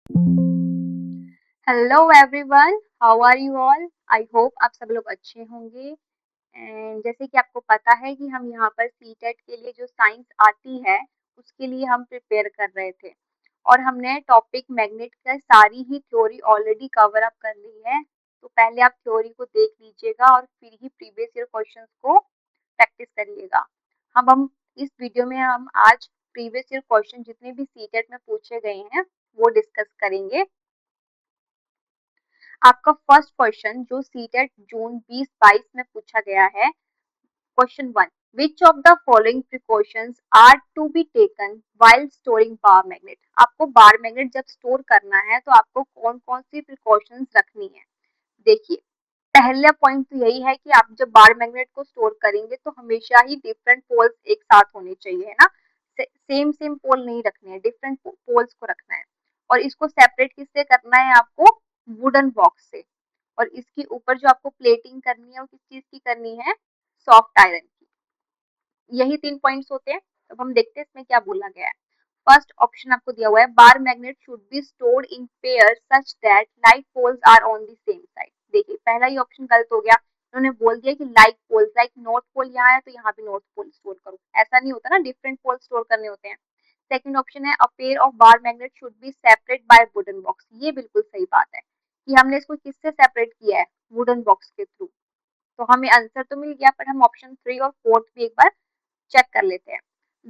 Hello everyone, how are you all? I hope आप सब लोग अच्छे होंगे। एंड जैसे कि आपको पता है कि हम यहाँ पर सीटेट के लिए जो साइंस आती है उसके लिए हम प्रिपेयर कर रहे थे और हमने टॉपिक मैग्नेट का सारी ही थ्योरी ऑलरेडी कवर अप कर ली है। तो पहले आप थ्योरी को देख लीजिएगा और फिर ही प्रीवियस ईयर क्वेश्चंस को प्रैक्टिस करिएगा। हम इस वीडियो में हम आज प्रीवियस ईयर क्वेश्चन जितने भी सीटेट में पूछे गए हैं वो डिस्कस करेंगे। आपका फर्स्ट क्वेश्चन जो सीटेट जून 2022 में पूछा गया है, question 1, which of the following precautions are to be taken while storing bar magnet. आपको बार मैग्नेट जब स्टोर करना है तो आपको कौन कौन सी प्रिकॉशंस रखनी है। देखिए, पहला पॉइंट तो यही है कि आप जब बार मैग्नेट को स्टोर करेंगे तो हमेशा ही डिफरेंट पोल्स एक साथ होने चाहिए, है ना। सेम सेम पोल नहीं रखने हैं, डिफरेंट पोल्स को रखना है। और इसको सेपरेट किससे करना है आपको? वुडन बॉक्स से। और इसके ऊपर जो आपको प्लेटिंग करनी है वो किस चीज की करनी है? सॉफ्ट आयरन की। यही 3 पॉइंट्स होते हैं। अब हम देखते हैं इसमें क्या बोला गया है। फर्स्ट ऑप्शन आपको दिया हुआ है, bar magnet should be stored in pair such that like poles are on the same side. देखिए, पहला ही ऑप्शन गलत हो गया। उन्होंने बोल दिया कि like poles, like north pole यहाँ है तो यहाँ पे नॉर्थ पोल स्टोर करो। ऐसा नहीं होता ना, डिफरेंट पोल स्टोर करने होते हैं। सेकंड ऑप्शन है, a pair of bar magnet should B separate by wooden box. ये बिल्कुल सही बात है कि हमने इसको किससे सेपरेट किया है? वुडन बॉक्स के थ्रू। तो हमें आंसर तो मिल गया, पर हम ऑप्शन 3 और 4 भी एक बार चेक कर लेते हैं।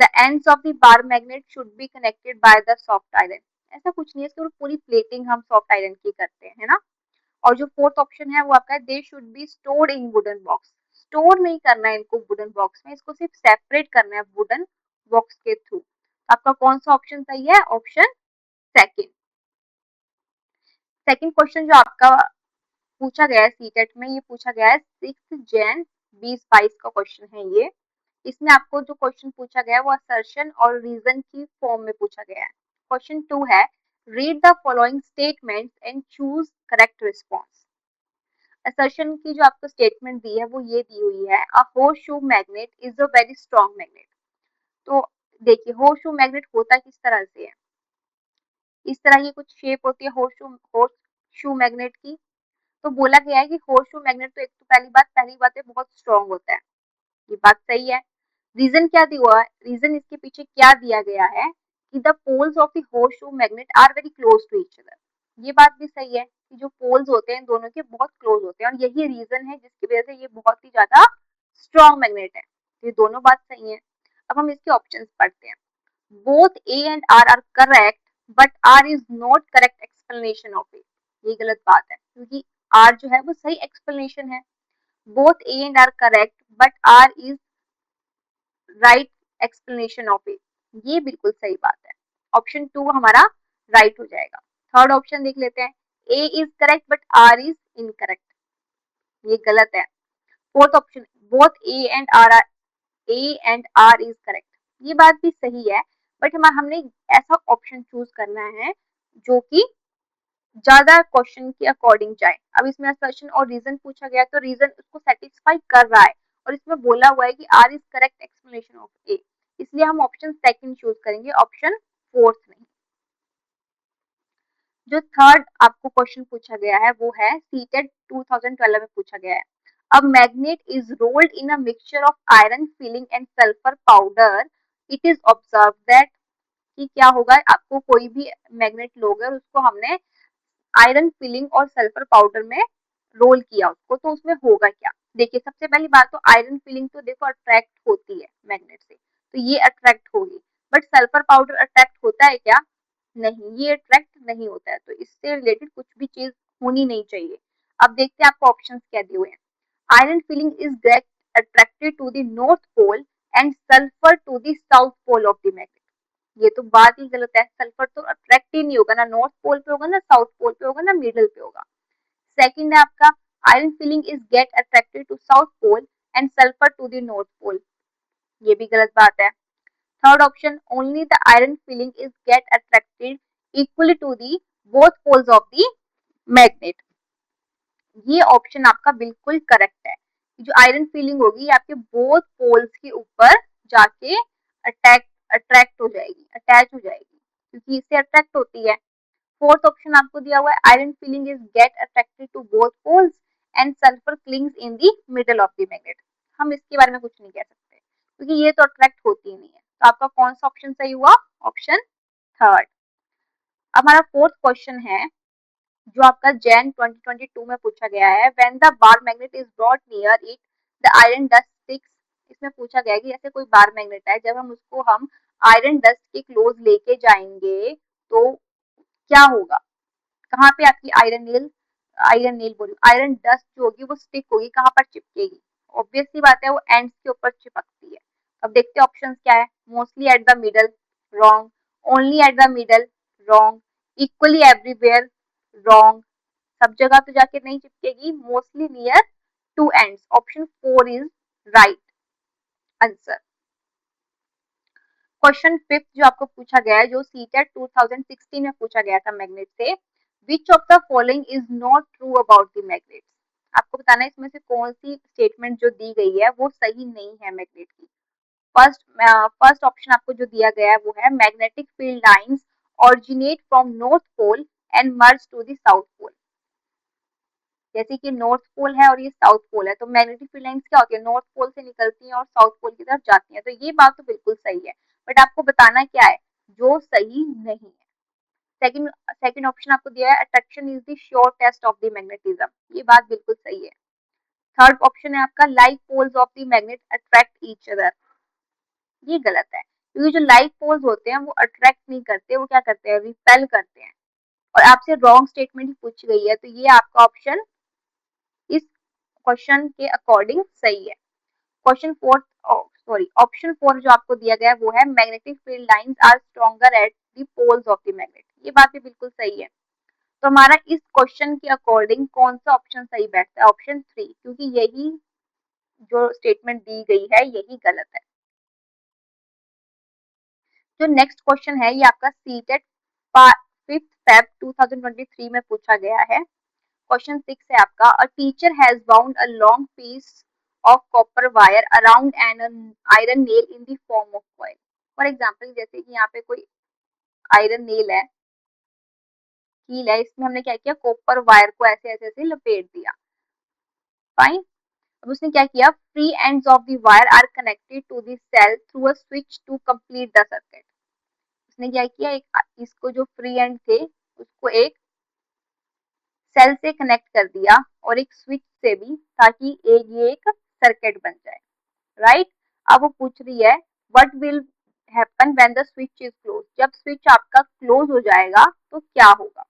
The ends of the bar magnet should be connected by the soft iron. ऐसा कुछ नहीं है, इसकी पूरी प्लेटिंग हम सॉफ्ट आयरन की करते हैं, है ना। और जो फोर्थ ऑप्शन है वो आपका है, they should be stored in wooden box. Store नहीं करना है इनको वुडन बॉक्स में, इसको सिर्फ सेपरेट करना है वुडन बॉक्स के थ्रू। आपका कौन सा ऑप्शन सही है? Option second. सेकंड क्वेश्चन जो आपका पूछा गया है सीटेट में, ये पूछा गया है 6 जैन 2022 का क्वेश्चन है ये। इसमें आपको जो क्वेश्चन पूछा गया है वो असर्शन और रीजन की फॉर्म में पूछा गया है। क्वेश्चन 2 है, read the following statements and choose correct response. Assertion की जो आपको स्टेटमेंट दी है वो ये दी हुई है, a horseshoe magnet is a very strong magnet. तो देखिए, होर्स शू मैग्नेट होता किस तरह से है? इस तरह की कुछ शेप होती है होर्स शू मैग्नेट की। तो बोला गया है कि होर्स शू मैग्नेट तो एक तो पहली बात है बहुत स्ट्रॉन्ग होता है। ये बात सही है। रीजन क्या दिया हुआ है? रीजन इसके पीछे क्या दिया गया है कि the poles of the horseshoe magnet are very close to each other. ये बात भी सही है कि जो पोल्स होते हैं दोनों के बहुत क्लोज होते हैं और यही रीजन है जिसकी वजह से ये बहुत ही ज्यादा स्ट्रॉन्ग मैग्नेट है। ये दोनों बात सही है। अब हम इसके ऑप्शंस पढ़ते हैं। Both A and R correct, but R is not correct explanation of it. ये गलत बात है क्योंकि आर जो है वो सही एक्सप्लेनेशन है। Both A and R correct, but R is right explanation of it. ये बिल्कुल सही बात है। ऑप्शन 2 हमारा राइट हो जाएगा। थर्ड ऑप्शन देख लेते हैं, A is correct but R is incorrect. ये गलत है। Fourth option, both A and R is correct. ये बात भी सही है, बट हमने ऐसा ऑप्शन चूज करना है जो कि ज्यादा क्वेश्चन के अकॉर्डिंग जाए। अब इसमें असर्शन और रीजन पूछा गया तो रीजन उसको सेटिस्फाई कर रहा है और इसमें बोला हुआ है कि R is correct explanation of A, इसलिए हम ऑप्शन सेकंड चूज करेंगे, ऑप्शन फोर्थ नहीं। जो थर्ड आपको क्वेश्चन पूछा गया है वो है सीटेट 2012 में पूछा गया है। अब magnet is rolled in a mixture of iron filling and sulphur powder, it is observe that. कि क्या होगा, आपको कोई भी मैग्नेट लोगे और उसको हमने आयरन फिलिंग और सल्फर पाउडर में रोल किया उसको, तो उसमें होगा क्या? देखिए, सबसे पहली बात तो आयरन फिलिंग तो देखो अट्रैक्ट होती है मैग्नेट से, तो ये अट्रैक्ट होगी। बट सल्फर पाउडर अट्रैक्ट होता है क्या? नहीं, ये अट्रैक्ट नहीं होता है। तो इससे रिलेटेड कुछ भी चीज होनी नहीं चाहिए। अब देखते हैं आपको ऑप्शंस क्या दिए हुए हैं। Iron filling is get attracted to the north pole and sulphur to the south pole of the magnet. ये तो बात ही गलत है। सल्फर तो अट्रैक्ट ही नहीं होगा, ना नॉर्थ पोल पे होगा, ना साउथ पोल पे होगा, ना मिडिल पे होगा। सेकंड है आपका, iron filling is get attracted to south pole and sulphur to the north pole. ये भी गलत बात है। Third option, only the iron filling is get attracted equally to the both poles of the magnet. ये option आपका बिल्कुल correct है। जो आयरन फिलिंग होगी आपके बोथ पोल्स के ऊपर जाके अटैक अट्रैक्ट हो जाएगी, अटैच हो जाएगी, क्योंकि इससे अट्रैक्ट होती है। फोर्थ ऑप्शन आपको दिया हुआ है iron feeling is get attracted to both poles and sulphur clings in the middle of the magnet. हम इसके बारे में कुछ नहीं कह सकते क्योंकि ये तो अट्रैक्ट होती ही नहीं है। तो आपका कौन सा ऑप्शन सही हुआ? Option third. अब हमारा फोर्थ क्वेश्चन है जो आपका जैन 2022 में पूछा गया है, when the bar magnet is brought near it the iron dust sticks. इसमें पूछा गया है कि जैसे कोई बार मैग्नेट है, जब हम आयरन डस्ट के क्लोज लेके जाएंगे तो क्या होगा? कहाँ पे आपकी आयरन नेल बोली आयरन डस्ट जो होगी वो स्टिक होगी, कहाँ पर चिपकेगी? ऑब्वियस सी बात है वो एंड्स के ऊपर चिपकती है। अब देखते हैं ऑप्शंस क्या है। Mostly at the middle, wrong. Only at the middle, wrong. Equally everywhere, wrong. सब जगह तो जाके नहीं चिपकेगी, mostly near to ends. Option 4 is right answer. Question fifth जो आपको पूछा गया है, जो सीटेट 2016 में पूछा गया था मैग्नेट से, विच of the following is not true about the magnet. आपको बताना है इसमें से कौन सी स्टेटमेंट जो दी गई है वो सही नहीं है मैग्नेट की। फर्स्ट ऑप्शन आपको जो दिया गया है वो है magnetic field lines originate from north pole and merge to the south pole. जैसे कि नॉर्थ पोल है और ये साउथ पोल है, तो मैग्नेटिक फील्ड लाइंस क्या होती है? नॉर्थ पोल से निकलती हैं और साउथ पोल की तरफ जाती हैं। तो ये बात तो बिल्कुल सही है, बट आपको बताना क्या है जो सही नहीं है। सेकंड सेकंड ऑप्शन आपको दिया है attraction is the sure test of the magnetism. ये बात बिल्कुल सही है। थर्ड ऑप्शन है आपका like poles of the magnet attract each other. ये गलत है क्योंकि जो लाइक पोल्स होते हैं वो अट्रैक्ट नहीं करते, वो क्या करते हैं? रिपेल करते हैं। और आपसे रॉन्ग स्टेटमेंट ही पूछी गई है, तो ये आपका ऑप्शन इस क्वेश्चन के अकॉर्डिंग सही है। क्वेश्चन फोर्थ सॉरी ऑप्शन 4 जो आपको दिया गया है वो है magnetic field lines are stronger at the poles of the magnet. ये बात भी बिल्कुल सही है। तो हमारा इस क्वेश्चन के अकॉर्डिंग कौन सा ऑप्शन सही बैठता है? ऑप्शन 3, क्योंकि यही जो स्टेटमेंट दी गई है यही गलत है। जो नेक्स्ट क्वेश्चन है ये आपका सीटेट 5th Feb 2023 में पूछा गया है। क्वेश्चन 6 है आपका a teacher has bound a long piece of copper wire around an iron nail in the form of coil. For example जैसे कि यहाँ पे कोई आयरन नेल है, कील है, इसमें हमने क्या किया? कॉपर वायर को ऐसे ऐसे ऐसे लपेट दिया। फाइन। अब उसने क्या किया? Free ends of the wire are connected to the cell through a switch to complete the circuit. उसने क्या किया? एक इसको जो फ्री एंड थे उसको एक सेल से कनेक्ट कर दिया और एक स्विच से भी, ताकि ये एक सर्किट बन जाए। राइट। अब वो पूछ रही है what will happen when the switch is close. जब स्विच आपका क्लोज हो जाएगा तो क्या होगा?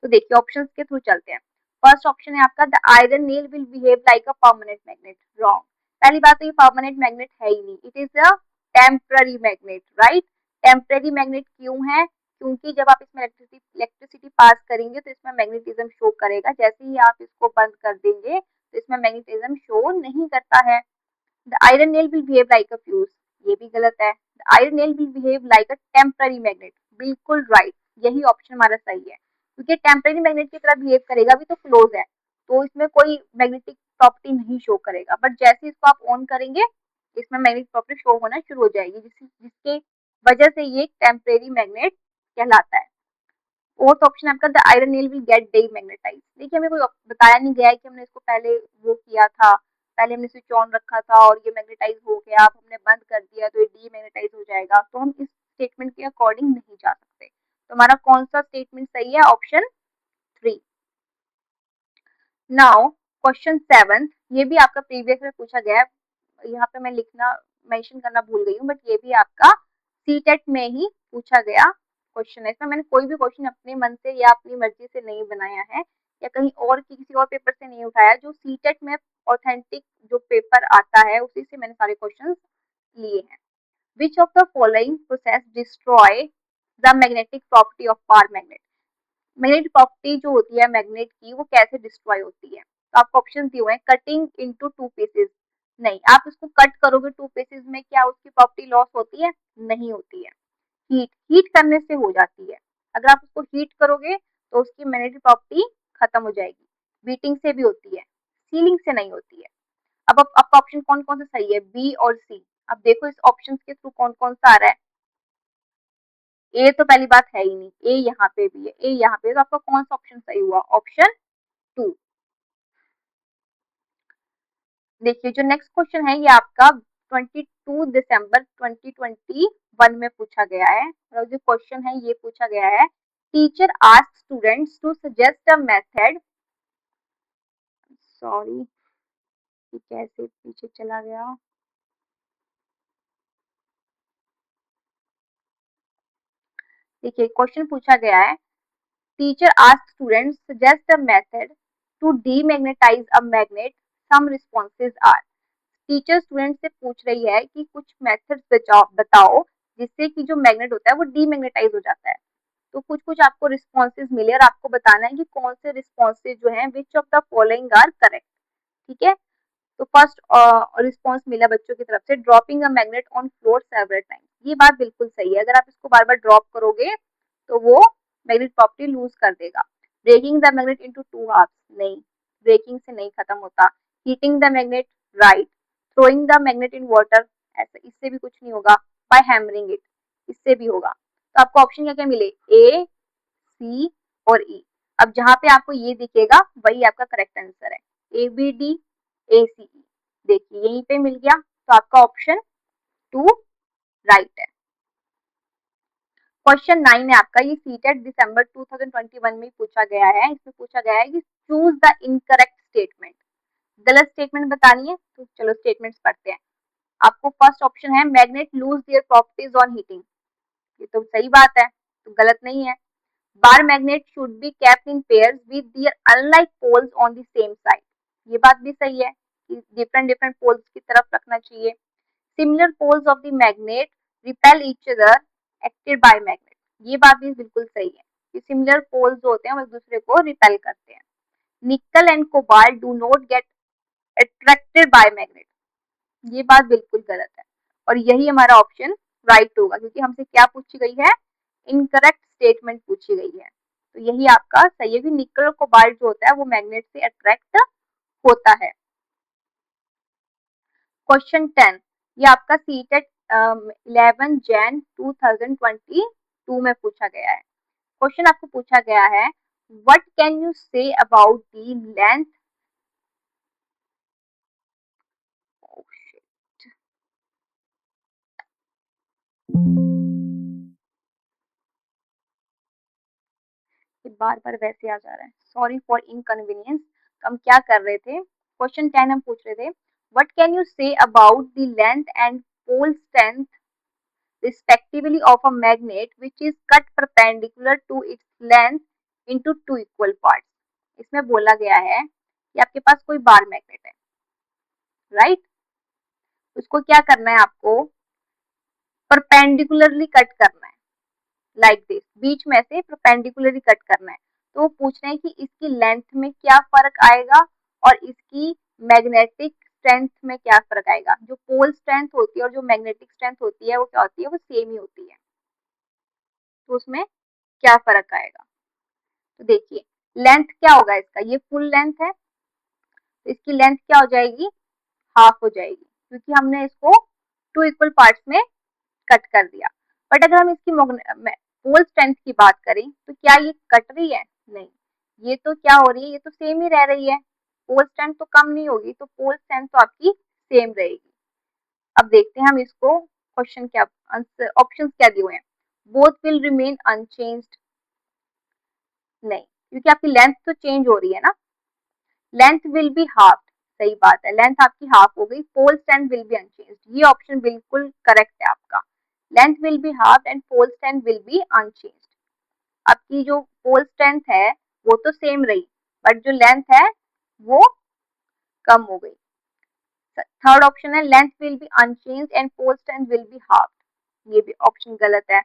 तो देखिए ऑप्शंस के थ्रू चलते हैं। फर्स्ट ऑप्शन है आपका the iron nail will behave like a permanent magnet. Wrong. पहली बात तो ये परमानेंट मैग्नेट है ही नहीं, it is a temporary magnet. Right. Temporary magnet क्यों है? क्योंकि जब आप इसमें इलेक्ट्रिसिटी पास करेंगे तो इसमें मैग्नेटिज्म शो करेगा, जैसे ही आप इसको बंद कर देंगे तो इसमें मैग्नेटिज्म शो नहीं करता है। The iron nail will behave like a fuse. ये भी गलत है। The iron nail will behave like a temporary magnet. बिल्कुल राइट। यही ऑप्शन हमारा सही है क्योंकि टेम्पररी मैग्नेट की तरह बिहेव करेगा भी तो क्लोज है, तो इसमें कोई मैग्नेटिक प्रॉपर्टी नहीं शो करेगा, बट जैसे इसको आप ऑन करेंगे इसमें मैग्नेटिक प्रॉपर्टी शो होना शुरू हो जाएगी, जिसके वजह से ये टेम्पररी मैग्नेट कहलाता है। फोर्थ ऑप्शन आपका the iron nail will get demagnetise. देखिए हमें कोई बताया नहीं गया है कि हमने इसको पहले वो किया था, पहले हमने स्विच ऑन रखा था और ये मैग्नेटाइज हो गया, अब हमने बंद कर दिया तो ये डीमैग्नेटाइज हो जाएगा। तो हम इस स्टेटमेंट के अकॉर्डिंग नहीं जा सकते। तो हमारा कौन सा स्टेटमेंट सही है? ऑप्शन 3। नाउ क्वेश्चन 7, ये भी आपका प्रीवियस में पूछा गया है। यहाँ पे मैं लिखना मेंशन करना भूल गई हूँ, बट ये भी आपका सीटेट में ही पूछा गया क्वेश्चन है। इसमें मैंने कोई भी क्वेश्चन अपने मन से या अपनी मर्जी से नहीं बनाया है या कहीं और किसी और पेपर से नहीं उठाया। जो सीटेट में ऑथेंटिक जो पेपर आता है उसी से मैंने सारे क्वेश्चन लिए हैं। Which of the following process destroy the magnetic property of bar magnet. Magnetic property जो होती है मैग्नेट की वो कैसे डिस्ट्रॉय होती है? तो आपको ऑप्शन दिए हुए हैं कटिंग इनटू टू पीसेस। नहीं, आप इसको कट करोगे टू पीसेस में, क्या उसकी प्रॉपर्टी लॉस होती है? नहीं होती है। हीट करने से हो जाती है। अगर आप उसको हीट करोगे तो उसकी मैग्नेटिक प्रॉपर्टी खत्म हो जाएगी। बीटिंग से भी होती है, सीलिंग से नहीं होती है। अब आपका ऑप्शन कौन कौन सा सही है? बी और सी। अब देखो इस ऑप्शन के थ्रू कौन कौन सा आ रहा है। ए तो पहली बात है ही नहीं, ए यहाँ पे भी है, ए यहाँ पे, तो आपका कौन सा ऑप्शन सही हुआ? ऑप्शन 2। देखिए जो नेक्स्ट क्वेश्चन है ये आपका 22 दिसंबर 2021 में पूछा गया है, और जो क्वेश्चन है ये पूछा गया है, teacher ask students to suggest a method, sorry ये कैसे पीछे चला गया, देखिए क्वेश्चन पूछा गया है, teacher ask students suggest a method to demagnetise a magnet, some responses are. Teacher student से पूछ रही है कि कुछ मेथड्स बताओ जिससे कि जो मैग्नेट होता है वो डीमैग्नेटाइज हो जाता है। तो कुछ कुछ आपको रिस्पॉन्सेज मिले और आपको बताना है कि कौन से रिस्पॉन्सेज जो हैं which of the following are correct. ठीक है, तो फर्स्ट रिस्पॉन्स मिला बच्चों की तरफ से, dropping a magnet on floor several time. ये बात बिल्कुल सही है, अगर आप इसको बार बार ड्रॉप करोगे तो वो मैग्नेट प्रॉपर्टी लूज कर देगा। Breaking the magnet into two halves, नहीं, ब्रेकिंग से नहीं खत्म होता। Heating the magnet, right. Throwing the magnet in water, ऐसा इससे भी कुछ नहीं होगा। बाय हैमरिंग इट, इससे भी होगा। तो आपको ऑप्शन क्या क्या मिले? ए, सी और ई। अब जहां पे आपको ये दिखेगा वही आपका करेक्ट आंसर है, ए बी डी ए सी ई। देखिए यहीं पे मिल गया, तो आपका ऑप्शन 2 राइट है। क्वेश्चन 9 है आपका, ये सीटेट दिसंबर 2021 में पूछा गया है। इसमें पूछा गया है कि चूज द इनकरेक्ट स्टेटमेंट, गलत स्टेटमेंट बतानी है। तो चलो स्टेटमेंट्स पढ़ते हैं। आपको फर्स्ट ऑप्शन है magnet lose their properties on heating, ये तो सही बात है, तो गलत नहीं है। Bar magnet should be kept in pairs with their unlike poles on the same side, ये बात भी सही है कि डिफरेंट डिफरेंट पोल्स की तरफ रखना चाहिए। Similar poles of the magnet repel each other acted by magnet, ये बात भी बिल्कुल सही है कि सिमिलर पोल्स जो होते हैं वो एक दूसरे को रिपेल करते हैं। निकल and cobalt do not get attracted by magnet, ये बात बिल्कुल गलत है, और यही हमारा ऑप्शन राइट होगा, क्योंकि हमसे क्या पूछी गई है? इनकरेक्ट स्टेटमेंट पूछी गई है। तो यही आपका सही है कि निकल कोबाल्ट जो होता है वो मैग्नेट से अट्रैक्ट होता है। क्वेश्चन 10, ये आपका सीटेट 11 जैन 2022 में पूछा गया है। क्वेश्चन आपको पूछा गया है, what can you say about the length, बार बार वैसे आ जा रहा है, सॉरी फॉर इनकन्वीनियंस। तो हम क्या कर रहे थे, क्वेश्चन 10 हम पूछ रहे थे, what can you say about the length and pole strength respectively of a magnet which is cut perpendicular to its length into two equal parts। इसमें बोला गया है कि आपके पास कोई बार मैग्नेट है, राइट, उसको क्या करना है आपको? परपेंडिकुलरली कट करना है, लाइक दिस, बीच में से परपेंडिकुलरली कट करना है। तो वो पूछ रहे हैं कि इसकी लेंथ में क्या फर्क आएगा और इसकी मैग्नेटिक स्ट्रेंथ में क्या फर्क आएगा। जो पोल स्ट्रेंथ होती है और जो मैग्नेटिक स्ट्रेंथ होती है वो क्या होती है? वो सेम ही होती है, तो उसमें क्या फर्क आएगा? तो देखिए लेंथ क्या होगा इसका, ये फुल लेंथ है, तो इसकी लेंथ क्या हो जाएगी? हाफ हो जाएगी, क्योंकि हमने इसको टू इक्वल पार्ट्स में कट कर दिया। बट अगर हम इसकी पोल स्ट्रेंथ की बात करें तो क्या ये कट रही है? नहीं, ये तो क्या हो रही है, ये तो सेम ही रह रही है, पोल स्ट्रेंथ तो कम नहीं होगी, तो पोल स्ट्रेंथ तो आपकी सेम रहेगी। अब देखते हैं हम इसको, क्वेश्चन क्या आंसर, ऑप्शंस क्या दिए हुए हैं। बोथ विल रिमेन अनचेंज्ड, नहीं, क्योंकि आपकी लेंथ तो चेंज हो रही है ना। लेंथ विल बी हाफ, सही बात है, लेंथ आपकी हाफ हो गई। Pole strength will be unchanged, ये ऑप्शन बिल्कुल करेक्ट है आपका। Length will be half and pole strength will be unchanged. आपकी जो पोल स्ट्रेंथ है वो तो सेम रही, बट जो लेंथ है वो कम हो गई। थर्ड ऑप्शन है length will be unchanged and pole strength will be half, ये भी ऑप्शन गलत है।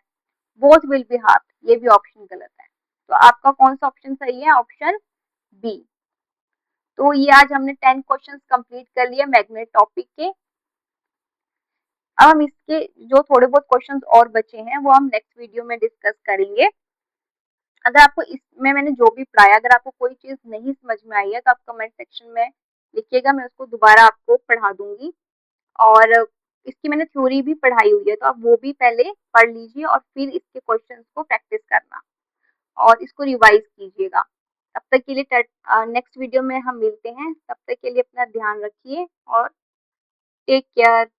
बोथ विल बी हाफ, ये भी ऑप्शन गलत है। तो आपका कौन सा ऑप्शन सही है? Option B. तो ये आज हमने 10 क्वेश्चंस कंप्लीट कर लिए मैग्नेट टॉपिक के। अब हम इसके जो थोड़े बहुत क्वेश्चंस और बचे हैं वो हम नेक्स्ट वीडियो में डिस्कस करेंगे। अगर आपको इसमें मैंने जो भी पढ़ाया, अगर आपको कोई चीज नहीं समझ में आई है तो आप कमेंट सेक्शन में लिखिएगा, मैं उसको दोबारा आपको पढ़ा दूंगी। और इसकी मैंने थ्योरी भी पढ़ाई हुई है, तो आप वो भी पहले पढ़ लीजिए और फिर इसके क्वेश्चंस को प्रैक्टिस करना और इसको रिवाइज कीजिएगा। तब तक के लिए नेक्स्ट वीडियो में हम मिलते हैं। तब तक के लिए अपना ध्यान रखिए और टेक केयर।